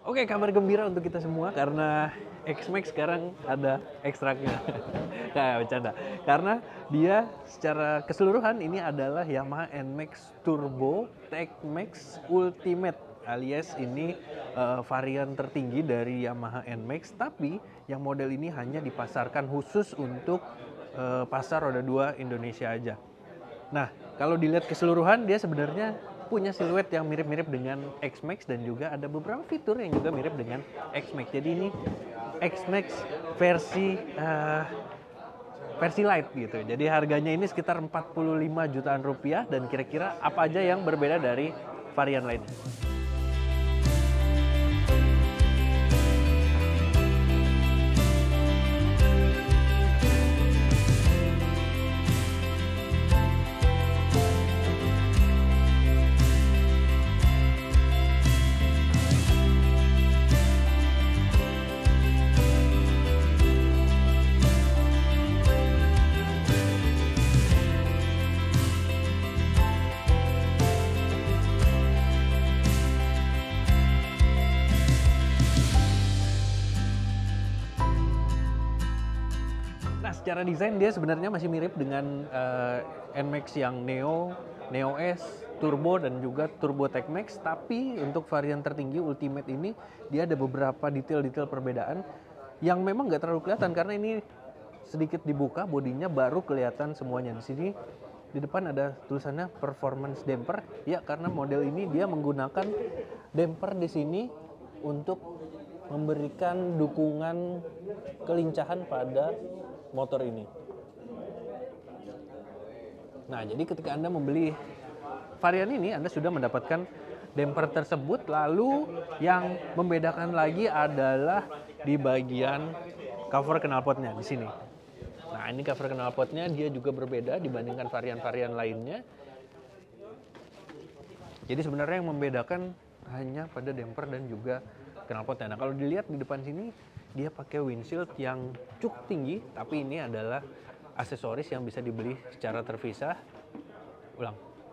Oke, kabar gembira untuk kita semua karena X-Max sekarang ada ekstraknya. Nah, bercanda. Karena dia secara keseluruhan ini adalah Yamaha NMAX Turbo Tech-Max Ultimate, alias ini varian tertinggi dari Yamaha NMAX, tapi yang model ini hanya dipasarkan khusus untuk pasar roda 2 Indonesia aja. Nah, kalau dilihat keseluruhan dia sebenarnya punya siluet yang mirip-mirip dengan X-Max dan juga ada beberapa fitur yang juga mirip dengan X-Max. Jadi ini X-Max versi light gitu. Jadi harganya ini sekitar 45 jutaan rupiah, dan kira-kira apa aja yang berbeda dari varian lainnya. Nah, secara desain dia sebenarnya masih mirip dengan NMAX yang Neo, Neo S, Turbo, dan juga Turbo Tech-Max. Tapi untuk varian tertinggi Ultimate ini, dia ada beberapa detail-detail perbedaan yang memang nggak terlalu kelihatan karena ini sedikit dibuka, bodinya baru kelihatan semuanya. Di sini di depan ada tulisannya Performance Damper. Ya, karena model ini dia menggunakan damper di sini untuk memberikan dukungan kelincahan pada motor ini. Nah, jadi ketika Anda membeli varian ini, Anda sudah mendapatkan damper tersebut. Lalu yang membedakan lagi adalah di bagian cover knalpotnya di sini. Nah, ini cover knalpotnya dia juga berbeda dibandingkan varian-varian lainnya. Jadi sebenarnya yang membedakan hanya pada damper dan juga knalpotnya. Nah, kalau dilihat di depan sini, dia pakai windshield yang cukup tinggi, tapi ini adalah aksesoris yang bisa dibeli secara terpisah.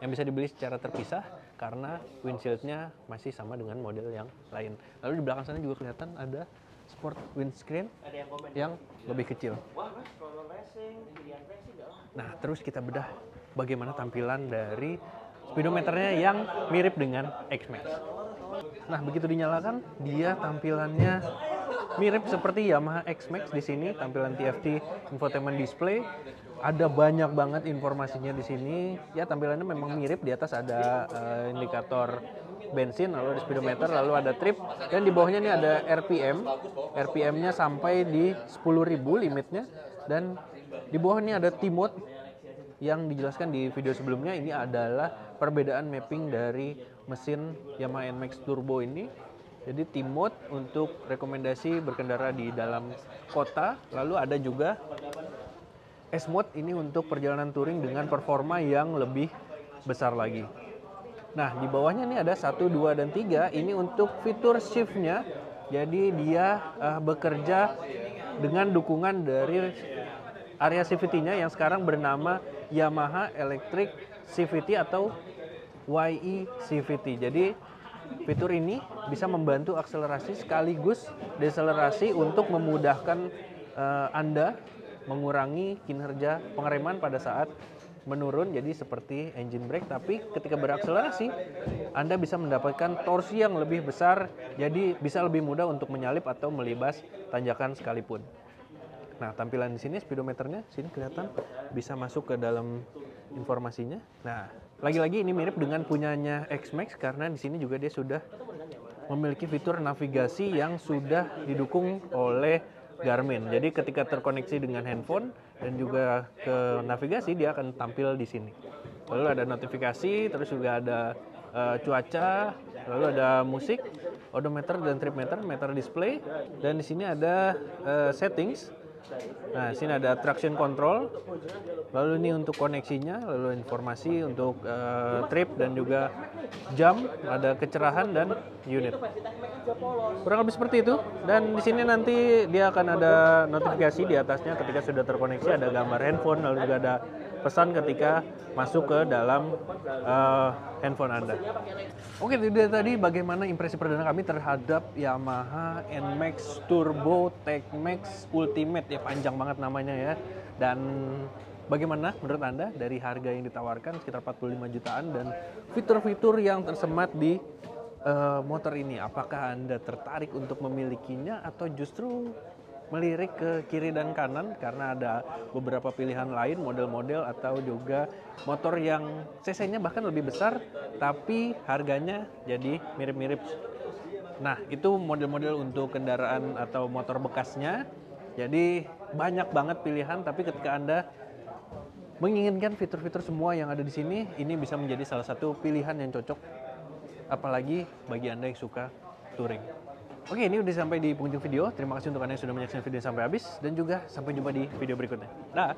Yang bisa dibeli secara terpisah karena windshieldnya masih sama dengan model yang lain. Lalu di belakang sana juga kelihatan ada sport windscreen yang lebih kecil. Nah, terus kita bedah bagaimana tampilan dari speedometernya yang mirip dengan X-Max. Nah, begitu dinyalakan, dia tampilannya mirip seperti Yamaha X-Max di sini. Tampilan TFT infotainment display, ada banyak banget informasinya di sini. Ya, tampilannya memang mirip. Di atas ada indikator bensin, lalu ada speedometer, lalu ada trip, dan di bawahnya ini ada RPM. RPM-nya sampai di 10.000 limitnya, dan di bawah ini ada T-Mode yang dijelaskan di video sebelumnya. Ini adalah perbedaan mapping dari mesin Yamaha NMAX Turbo ini. Jadi T-Mode untuk rekomendasi berkendara di dalam kota, lalu ada juga S-Mode ini untuk perjalanan touring dengan performa yang lebih besar lagi. Nah, di bawahnya ini ada 1, 2, dan 3, ini untuk fitur shift-nya. Jadi dia bekerja dengan dukungan dari area CVT-nya yang sekarang bernama Yamaha Electric CVT atau YE CVT. Jadi fitur ini bisa membantu akselerasi sekaligus deselerasi untuk memudahkan Anda mengurangi kinerja pengereman pada saat menurun. Jadi seperti engine brake, tapi ketika berakselerasi Anda bisa mendapatkan torsi yang lebih besar, jadi bisa lebih mudah untuk menyalip atau melibas tanjakan sekalipun. Nah, tampilan di sini speedometernya sini kelihatan bisa masuk ke dalam informasinya. Nah, lagi-lagi ini mirip dengan punyanya X-Max karena di sini juga dia sudah memiliki fitur navigasi yang sudah didukung oleh Garmin. Jadi ketika terkoneksi dengan handphone dan juga ke navigasi, dia akan tampil di sini. Lalu ada notifikasi, terus juga ada cuaca, lalu ada musik, odometer dan trip meter, meter display, dan di sini ada settings. Nah, sini ada traction control, lalu ini untuk koneksinya, lalu informasi untuk trip dan juga jam, ada kecerahan dan unit. Kurang lebih seperti itu. Dan di sini nanti dia akan ada notifikasi di atasnya ketika sudah terkoneksi, ada gambar handphone, lalu juga ada pesan ketika masuk ke dalam handphone Anda. Oke, itu dia tadi bagaimana impresi perdana kami terhadap Yamaha NMAX Turbo TechMax Ultimate, ya panjang banget namanya ya. Dan bagaimana menurut Anda dari harga yang ditawarkan sekitar 45 jutaan dan fitur-fitur yang tersemat di motor ini? Apakah Anda tertarik untuk memilikinya atau justru melirik ke kiri dan kanan karena ada beberapa pilihan lain, model-model atau juga motor yang cc-nya bahkan lebih besar tapi harganya jadi mirip-mirip. Nah, itu model-model untuk kendaraan atau motor bekasnya. Jadi banyak banget pilihan, tapi ketika Anda menginginkan fitur-fitur semua yang ada di sini, ini bisa menjadi salah satu pilihan yang cocok apalagi bagi Anda yang suka touring. Oke, ini udah sampai di penghujung video. Terima kasih untuk Anda yang sudah menyaksikan video sampai habis dan juga sampai jumpa di video berikutnya. Dah.